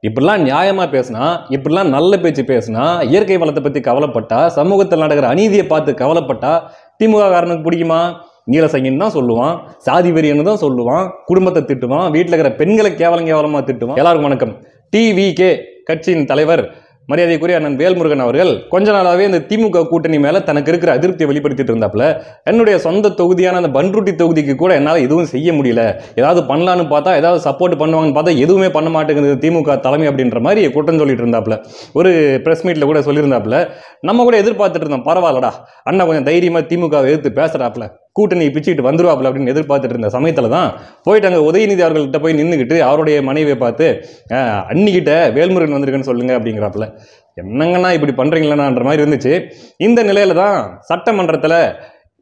இப்படிலாம் நியாயமா பேசினா, இப்படிலாம் நல்ல பேச்சு பேசினா, இயற்கை வளத்தை பத்தி கவலைப்பட்டா, சமூகத்தில் நடக்கிற அநீதியை பார்த்து கவலைப்பட்டா திமுக காரனுக்கு பிடிக்குமா? நீலசங்கின்னு தான் சொல்லுவான், சாதி வெறியன்னு தான் சொல்லுவான், குடும்பத்தை திட்டுவான், வீட்டில் இருக்கிற பெண்களை கேவலமா திட்டுவான். எல்லாருக்கும் வணக்கம். டிவிகே கட்சியின் தலைவர் மரியாதைக்குரிய அண்ணன் வேல்முருகன் அவர்கள் கொஞ்ச நாளாவே இந்த திமுக கூட்டணி மேல தனக்கு இருக்கிற அதிருப்தியை வெளிப்படுத்திட்டு இருந்தாப்புல, என்னுடைய சொந்த தொகுதியான அந்த பன்ருட்டி தொகுதிக்கு கூட என்னால் எதுவும் செய்ய முடியல, ஏதாவது பண்ணலான்னு பார்த்தா ஏதாவது சப்போர்ட் பண்ணுவாங்கன்னு பார்த்தா எதுவுமே பண்ண மாட்டேங்குது திமுக தலைமை அப்படின்ற மாதிரி குற்றம் சொல்லிட்டு இருந்தாப்புல. ஒரு பிரஸ் மீட்ல கூட சொல்லியிருந்தாப்புல, நம்ம கூட எதிர்பார்த்துட்டு இருந்தோம், பரவாயில்லடா அண்ணா கொஞ்சம் தைரியமா திமுக எதிர்த்து பேசுறாப்புல, கூட்டணி பிச்சுக்கிட்டு வந்துருவாப்புல அப்படின்னு எதிர்பார்த்துட்டு இருந்த சமயத்துல தான் போயிட்டு அங்கே உதயநிதி அவர்கள்ட்ட போய் நின்றுக்கிட்டு அவருடைய மனைவியை பார்த்து அன்னிக்கிட்ட வேல்முருகன் வந்திருக்குன்னு சொல்லுங்க அப்படிங்கிறாப்புல. என்னங்கன்னா இப்படி பண்றீங்களான்ற மாதிரி இருந்துச்சு. இந்த நிலையில தான் சட்டமன்றத்தில்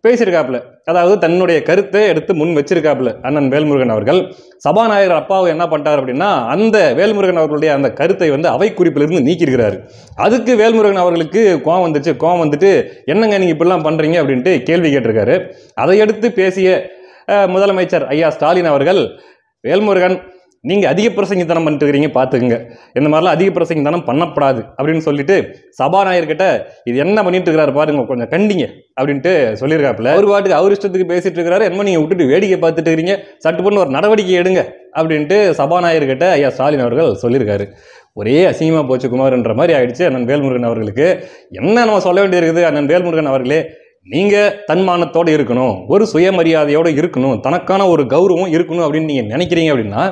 பேசியிருக்காப்புல, அதாவது தன்னுடைய கருத்தை எடுத்து முன் வச்சிருக்காப்புல அண்ணன் வேல்முருகன் அவர்கள். சபாநாயகர் அப்பாவை என்ன பண்ணிட்டார் அப்படின்னா, அந்த வேல்முருகன் அவர்களுடைய அந்த கருத்தை வந்து அவை குறிப்பிலிருந்து நீக்கியிருக்கிறாரு. அதுக்கு வேல்முருகன் அவர்களுக்கு கோவம் வந்துட்டு என்னங்க நீங்க இப்படிலாம் பண்றீங்க அப்படின்ட்டு கேள்வி கேட்டிருக்காரு. அதை எடுத்து பேசிய முதலமைச்சர் ஐயா ஸ்டாலின் அவர்கள், வேல்முருகன் நீங்க அதிக பிரசங்கித்தனம் பண்ணிட்டு இருக்கிறீங்க, பாத்துக்குங்க, இந்த மாதிரிலாம் அதிக பிரசங்கித்தனம் பண்ணப்படாது அப்படின்னு சொல்லிட்டு சபாநாயகர்கிட்ட இது என்ன பண்ணிட்டு இருக்கிறாரு பாருங்க, கொஞ்சம் கண்டிங்க அப்படின்ட்டு சொல்லியிருக்காப்புல. ஒரு பாட்டுக்கு அவர் இஷ்டத்துக்கு பேசிட்டு இருக்கிறாரு, என்னமோ நீங்க விட்டுட்டு வேடிக்கை பார்த்துட்டு இருக்கிறீங்க, சட்டு பண்ணு ஒரு நடவடிக்கை எடுங்க அப்படின்ட்டு சபாநாயகர்கிட்ட ஐயா ஸ்டாலின் அவர்கள் சொல்லியிருக்காரு. ஒரே அசிங்கமா போச்சு குமார்ன்ற மாதிரி ஆயிடுச்சு அண்ணன் வேல்முருகன் அவர்களுக்கு. என்ன நம்ம சொல்ல வேண்டியிருக்குது, அண்ணன் வேல்முருகன் அவர்களே, நீங்க தன்மானத்தோடு இருக்கணும், ஒரு சுயமரியாதையோடு இருக்கணும், தனக்கான ஒரு கௌரவம் இருக்கணும் அப்படின்னு நீங்க நினைக்கிறீங்க அப்படின்னா,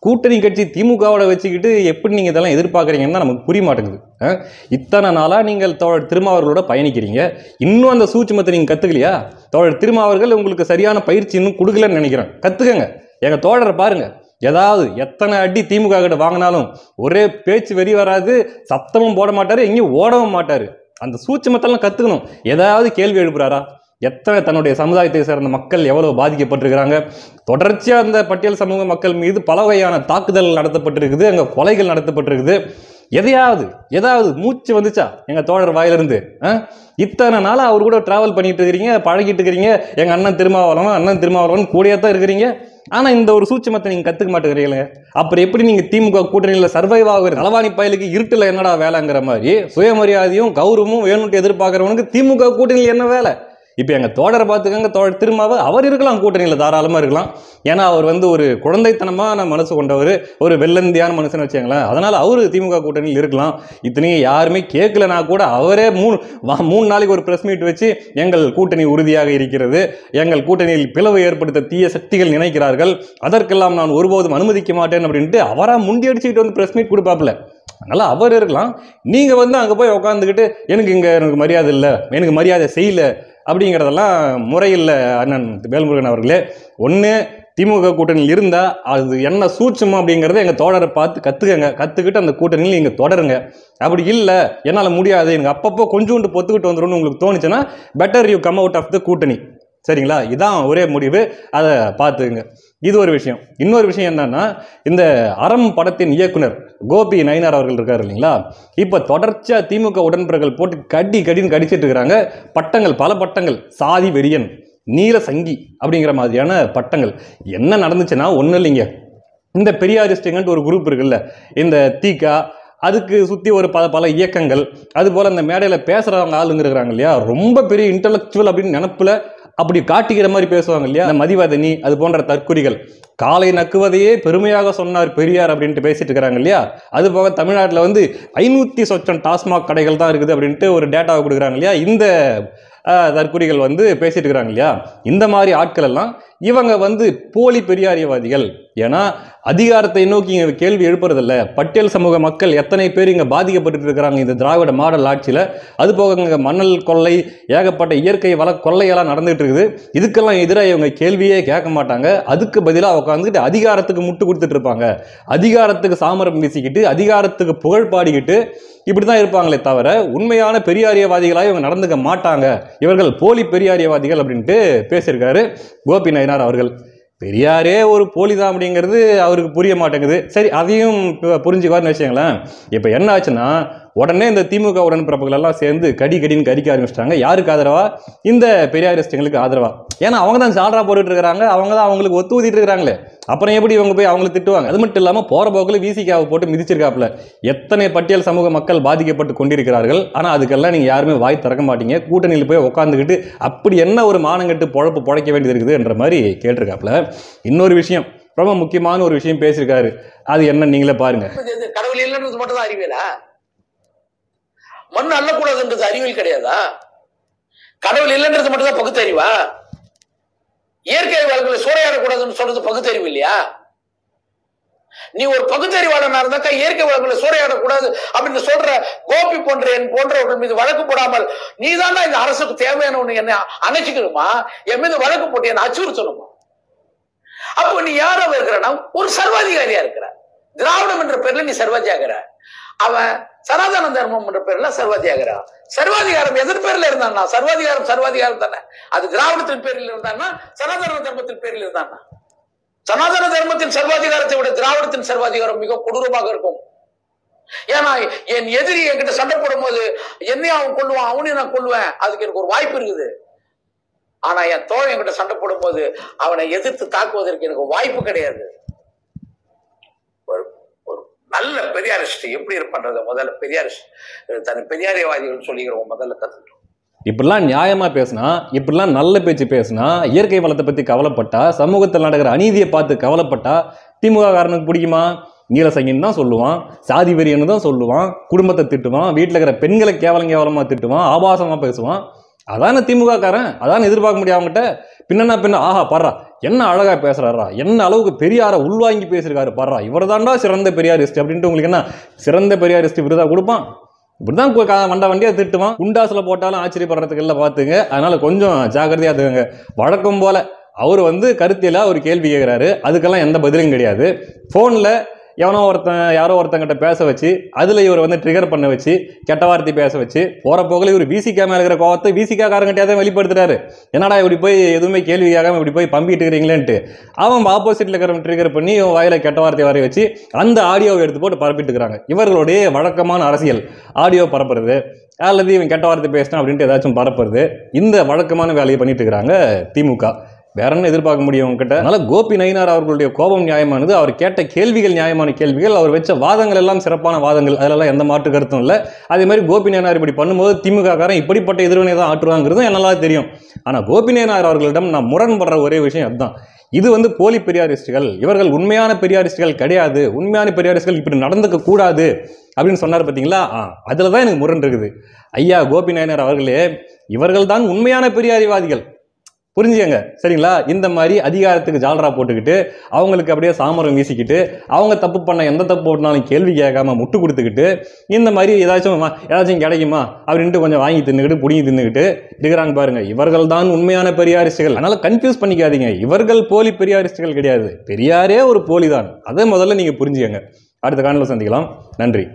கூட்டணி கட்சி திமுகவோட வச்சுக்கிட்டு எப்படி நீங்க இதெல்லாம் எதிர்பார்க்குறீங்கன்னா நமக்கு புரிய மாட்டேங்குது. இத்தனை நாளா நீங்கள் தோழர் திருமாவர்களோட பயணிக்கிறீங்க, இன்னும் அந்த சூட்சுமத்தை நீங்க கத்துக்கலையா? தோழர் திருமாவர்கள் உங்களுக்கு சரியான பயிற்சி இன்னும் கொடுக்கலன்னு நினைக்கிறேன், கத்துக்கங்க. எங்க தோழரை பாருங்க, ஏதாவது எத்தனை அடி திமுக கிட்ட வாங்கினாலும் ஒரே பேச்சு வெறி வராது, சத்தமும் போட மாட்டாரு, எங்கேயும் ஓடவும் மாட்டாரு. அந்த சூட்சுமத்தெல்லாம் கத்துக்கணும். ஏதாவது கேள்வி எழுப்புறாரா? எத்தனை தன்னுடைய சமுதாயத்தை சேர்ந்த மக்கள் எவ்வளவு பாதிக்கப்பட்டிருக்கிறாங்க, தொடர்ச்சியா அந்த பட்டியல் சமூக மக்கள் மீது பல வகையான தாக்குதல் நடத்தப்பட்டிருக்குது, அங்க கொலைகள் நடத்தப்பட்டிருக்குது. ஏதாவது மூச்சு வந்துச்சா எங்க தோழர் வாயிலிருந்து? இத்தனை நாளா அவர் கூட டிராவல் பண்ணிட்டு இருக்கிறீங்க, பழகிட்டு இருக்கிறீங்க, எங்க அண்ணன் திருமாவளவன் கூடயே தான் இருக்கிறீங்க. ஆனா இந்த ஒரு சூட்சுமத்தை நீங்க கத்துக்க மாட்டேங்கிறீங்க. அப்புறம் எப்படி நீங்க திமுக கூட்டணியில சர்வைவ் ஆகுற நலவாணி பயலுக்கு இருட்டுல என்னடா வேலைங்கிற மாதிரி சுயமரியாதையும் கௌரவமும் வேணும்னு எதிர்பார்க்கிறவனுக்கு திமுக கூட்டணியில் என்ன வேலை? இப்போ எங்கள் தோழரை பார்த்துக்கங்க, தோழர் திருமாவை, அவர் இருக்கலாம் கூட்டணியில், தாராளமாக இருக்கலாம். ஏன்னா அவர் வந்து ஒரு குழந்தைத்தனமான மனசு கொண்டவர், ஒரு வெள்ளந்தியான மனுஷன் வச்சுங்களேன், அதனால் அவர் திமுக கூட்டணியில் இருக்கலாம். இத்தனையும் யாருமே கேட்கலனா கூட அவரே மூணு நாளைக்கு ஒரு ப்ரெஸ் மீட் வச்சு எங்கள் கூட்டணி உறுதியாக இருக்கிறது, எங்கள் கூட்டணியில் பிளவு ஏற்படுத்த தீய சக்திகள் நினைக்கிறார்கள், அதற்கெல்லாம் நான் ஒருபோதும் அனுமதிக்க மாட்டேன் அப்படின்ட்டு அவராக முண்டி அடிச்சுக்கிட்டு வந்து ப்ரெஸ் மீட் கொடுப்பாப்புல. அதனால அவர் இருக்கலாம். நீங்க வந்து அங்கே போய் உட்காந்துக்கிட்டு எனக்கு மரியாதை இல்லை, எனக்கு மரியாதை செய்யல அப்படிங்கிறதெல்லாம் முறையில் அண்ணன் வேல்முருகன் அவர்களே. ஒன்று திமுக கூட்டணியில் இருந்தால் அது என்ன சூட்சமோ அப்படிங்கிறத எங்கள் தோழரை பார்த்து கற்றுக்கிட்டு அந்த கூட்டணியில் நீங்கள் தொடருங்க. அப்படி இல்லை, என்னால் முடியாது, எனக்கு அப்பப்போ கொஞ்சோண்டு பொத்துக்கிட்டு வந்துடும் உங்களுக்கு தோணுச்சுன்னா better you come out of the கூட்டணி. சரிங்களா? இதான் ஒரே முடிவு, அதை பார்த்துக்குங்க. இது ஒரு விஷயம். இன்னொரு விஷயம் என்னன்னா, இந்த அறம் படத்தின் இயக்குனர் கோபி நயினார் அவர்கள் இருக்காரு இல்லைங்களா, இப்போ தொடர்ச்சியா திமுக உடன்பிறர்கள் போட்டு கடின்னு கடிச்சிட்டு இருக்கிறாங்க. பல பட்டங்கள், சாதி வெறியன், நீல சங்கி அப்படிங்கிற மாதிரியான பட்டங்கள். என்ன நடந்துச்சுன்னா ஒன்றும் இல்லைங்க, இந்த பெரியாரிஸ்டுங்கன்ட்டு ஒரு குரூப் இருக்குல்ல, இந்த தீகா, அதுக்கு சுற்றி ஒரு பல இயக்கங்கள், அதுபோல் அந்த மேடையில் பேசுகிறவங்க ஆளுங்க இருக்கிறாங்க இல்லையா, ரொம்ப பெரிய இன்டலெக்சுவல் அப்படின்னு நினப்பில் அப்படி காட்டிக்கிற மாதிரி பேசுவாங்க இல்லையா, இந்த மதிவதனி அது போன்ற தற்குறிகள். காலை நக்குவதையே பெருமையாக சொன்னார் பெரியார் அப்படின்ட்டு பேசிட்டு இருக்கிறாங்க இல்லையா. அது போக தமிழ்நாட்டில் வந்து 500 சொச்சம் டாஸ்மாக் கடைகள் தான் இருக்குது அப்படின்ட்டு ஒரு டேட்டாவை கொடுக்குறாங்க இல்லையா, இந்த தற்குறிகள் வந்து பேசிட்டு இருக்கிறாங்க இல்லையா. இந்த மாதிரி ஆட்கள் எல்லாம் இவங்க வந்து போலி பெரியாரியவாதிகள். ஏன்னா அதிகாரத்தை நோக்கி இங்க கேள்வி எழுப்புறதில்ல. பட்டியல் சமூக மக்கள் எத்தனை பேர் இங்க பாதிக்கப்பட்டு இருக்கிறாங்க இந்த திராவிட மாடல் ஆட்சியில. அது போக இங்க மணல் கொள்ளை, ஏகப்பட்ட இயற்கை வள கொள்ளையெல்லாம் நடந்துட்டு இருக்குது. இதுக்கெல்லாம் எதிராக இவங்க கேள்வியே கேட்க மாட்டாங்க. அதுக்கு பதிலாக உட்காந்துக்கிட்டு அதிகாரத்துக்கு முட்டு கொடுத்துட்டு இருப்பாங்க. அதிகாரத்துக்கு சாமரம் வீசிக்கிட்டு, அதிகாரத்துக்கு புகழ் பாடிக்கிட்டு இப்படிதான் இருப்பாங்களே தவிர உண்மையான பெரியாரியவாதிகளாக இவங்க நடந்துக்க மாட்டாங்க. இவர்கள் போலி பெரியாரியவாதிகள் அப்படின்ட்டு பேசியிருக்காரு கோபி நயினார் அவர்கள். பெரியாரே ஒரு போலிதான் அப்படிங்கிறது அவருக்கு புரிய மாட்டேங்குது. சரி, அதையும் புரிஞ்சுக்குவார்னு வச்சுங்களேன். இப்போ என்ன ஆச்சுன்னா, உடனே இந்த திமுக உடன்பிறப்புகள் எல்லாம் சேர்ந்து கடின்னு கடிக்க ஆரம்பிச்சிட்டாங்க. யாருக்கு ஆதரவா? இந்த பெரியாரிஸ்டுங்களுக்கு ஆதரவா. ஏன்னா அவங்க தான் சால்ரா போட்டுட்டு இருக்காங்க, அவங்க தான் அவங்களுக்கு ஒத்து ஊதிட்டு இருக்காங்களே, அப்புறம் எப்படி இவங்க போய் அவங்களை திட்டுவாங்க? அது மட்டும் இல்லாமல் போற போக்கில் விசிகாவை போட்டு மிதிச்சிருக்காப்புல. எத்தனை பட்டியல் சமூக மக்கள் பாதிக்கப்பட்டு கொண்டிருக்கிறார்கள், ஆனால் அதுக்கெல்லாம் நீங்கள் யாருமே வாய் திறக்க மாட்டீங்க. கூட்டணியில் போய் உட்காந்துக்கிட்டு அப்படி என்ன ஒரு மானங்கட்டு பொழப்பு பொழைக்க வேண்டியது இருக்குது என்ற மாதிரி கேட்டிருக்காப்புல. இன்னொரு விஷயம், ரொம்ப முக்கியமான ஒரு விஷயம் பேசியிருக்காரு. அது என்ன நீங்களே பாருங்க. கடவுள் இல்லைன்றது மட்டும் தான் அறிவியலா? மண் அள்ளக்கூடாதுன்றது அறிவியல் கிடையாதா? கடவுள் இல்லைன்றது மட்டும் தான் பகுத்தறிவா? இயற்கை வளங்களை சூறையாடக்கூடாதுன்னு சொல்றது பகுத்தறிவு இல்லையா? நீ ஒரு பகுத்தறிவாளனா இருந்தாக்கா இயற்கை வளங்களை சூறையாடக்கூடாது அப்படின்னு சொல்ற கோபி போன்ற என் போன்றவர்கள் மீது வழக்கு போடாமல் நீதான் இந்த அரசுக்கு தேவையான ஒண்ணு என்ன அணைச்சிக்கணுமா? என் மீது வழக்கு போட்டு என்ன அச்சுறுத்தணுமா? அப்போ நீ யாராவ இருக்கிறனா? ஒரு சர்வாதிகாரியா இருக்கிற. திராவிடம் என்ற பேர்ல நீ சர்வாதிகார. அவன் சனாதன தர்மம் என்ற பேர்ல சர்வாதிகாரா. சர்வாதிகாரம் எதன் பேர்ல இருந்தான்னா? சர்வாதிகாரம் தானே. அது திராவிடத்தின் பேரில் இருந்தான்னா, சனாதன தர்மத்தின் பேரில் இருந்தான்னா? சனாதன தர்மத்தின் சர்வாதிகாரத்தை விட திராவிடத்தின் சர்வாதிகாரம் மிக கொடூரமாக இருக்கும். ஏன்னா என் எதிரி என்கிட்ட சண்டை போடும் போது என்னையும் அவன் கொள்ளுவான், அவனையும் நான் கொள்ளுவேன், அதுக்கு எனக்கு ஒரு வாய்ப்பு இருக்குது. ஆனா என் தோழன் என்கிட்ட சண்டை போடும் போது அவனை எதிர்த்து தாக்குவதற்கு எனக்கு வாய்ப்பு கிடையாது. நல்ல பெரியாரிஸ்ட் எப்படி இருப்பன்றத முதல்ல பெரியாரியவாதிகள் சொல்லிக்கிறோம் முதல்ல கத்துட்டோம். இப்படிலாம் நியாயமா பேசினா, இப்படிலாம் நல்ல பேச்சு பேசினா, இயற்கை வளத்தை பத்தி கவலைப்பட்டா, சமூகத்தில் நடக்கிற அநீதியை பார்த்து கவலைப்பட்டா திமுக காரனுக்கு பிடிக்குமா? நீலசங்கின்னு தான் சொல்லுவான், சாதி வெறியன்னு தான் சொல்லுவான், குடும்பத்தை திட்டுவான், வீட்டில் இருக்கிற பெண்களை கேவலமா திட்டுவான், ஆபாசமா பேசுவான். அதான திமுக காரன், அதான் எதிர்பார்க்க முடியும் அவங்ககிட்ட. பின்ன ஆஹா பாடுறா, என்ன அழகா பேசுறாரா, என்ன அளவுக்கு பெரியார உள்வாங்கி பேசியிருக்காரு பாடுறா, இவர் தாண்டா சிறந்த பெரியாரிஸ்ட் அப்படின்ட்டு உங்களுக்கு என்ன சிறந்த பெரியாரிஸ்ட் விருதா கொடுப்பான்? இப்படிதான் வண்டியா திட்டுவான். குண்டாசுல போட்டாலும் ஆச்சரியப்படுறதுக்கு இல்லை பார்த்துங்க. அதனால கொஞ்சம் ஜாக்கிரதையா இருந்துங்க. வழக்கம் போல அவர் கருத்தியலா ஒரு கேள்வி கேட்கிறாரு, அதுக்கெல்லாம் எந்த பதிலும் கிடையாது. போன்ல யாரோ ஒருத்தங்கிட்ட பேச வச்சு அதுல இவர் ட்ரிகர் பண்ண வச்சு கெட்ட வார்த்தை பேச வச்சு போற போகல இவர் விசிகா மேல இருக்கிற கோவத்தை விசிகா காரங்கிட்டே தான் வெளிப்படுத்துறாரு. என்னடா இப்படி போய் எதுவுமே கேள்வி கேட்காம இப்படி போய் பம்பிட்டு இருக்கிறீங்களேன்ட்டு அவன் ஆப்போசிட்ல இருக்கிற ட்ரிகர் பண்ணி வாயில கெட்ட வார்த்தை வர வச்சு அந்த ஆடியோவை எடுத்து போட்டு பரப்பிட்டு இருக்கிறாங்க. இவர்களுடைய வழக்கமான அரசியல் ஆடியோ பரப்புறது அல்லது இவன் கெட்ட வார்த்தை பேசினா அப்படின்ட்டு ஏதாச்சும் பரப்புறது, இந்த வழக்கமான வேலையை பண்ணிட்டு இருக்கிறாங்க திமுக. வேற என்ன எதிர்பார்க்க முடியும் உங்ககிட்ட? அதனால கோபி நயினார் அவர்களுடைய கோபம் நியாயமானது, அவர் கேட்ட கேள்விகள் நியாயமான கேள்விகள், அவர் வச்ச வாதங்கள் எல்லாம் சிறப்பான வாதங்கள், அதெல்லாம் எந்த மாற்று கருத்தும் இல்லை. அதே மாதிரி கோபி நயினார் இப்படி பண்ணும்போது திமுக காரன் இப்படிப்பட்ட எதிர்வினை தான் ஆற்றுவாங்கிறதும் என்னால தெரியும். ஆனா கோபி நயினார் அவர்களிடம் நான் முரண்படுற ஒரே விஷயம் அதுதான். இது போலி பெரியாரிஸ்டுகள், இவர்கள் உண்மையான பெரியாரிஸ்டுகள் கிடையாது, உண்மையான பெரியாரிஸ்டுகள் இப்படி நடந்துக்க கூடாது அப்படின்னு சொன்னார் பார்த்தீங்களா? அதுலதான் எனக்கு முரண் இருக்குது. ஐயா கோபி நயினார் அவர்களே, இவர்கள் தான் உண்மையான பெரியாரிவாதிகள், புரிஞ்சுங்க சரிங்களா? இந்த மாதிரி அதிகாரத்துக்கு ஜால்ரா போட்டுக்கிட்டு அவங்களுக்கு அப்படியே சாமரம் வீசிக்கிட்டு அவங்க தப்பு பண்ண எந்த தப்பு போட்டாலும் கேள்வி கேட்காம முட்டு கொடுத்துக்கிட்டு இந்த மாதிரி ஏதாச்சும் கிடைக்குமா அப்படின்ட்டு கொஞ்சம் வாங்கி தின்னுக்கிட்டு புடிங்கி தின்னுக்கிட்டு இருக்கிறாங்க பாருங்க. இவர்கள் தான் உண்மையான பெரியாரிஸ்டுகள். அதனால கன்ஃபியூஸ் பண்ணிக்காதீங்க, இவர்கள் போலி பெரியாரிஸ்டுகள் கிடையாது, பெரியாரே ஒரு போலி தான். அதை முதல்ல நீங்க புரிஞ்சுக்கங்க. அடுத்த காணொளியில் சந்திக்கலாம். நன்றி.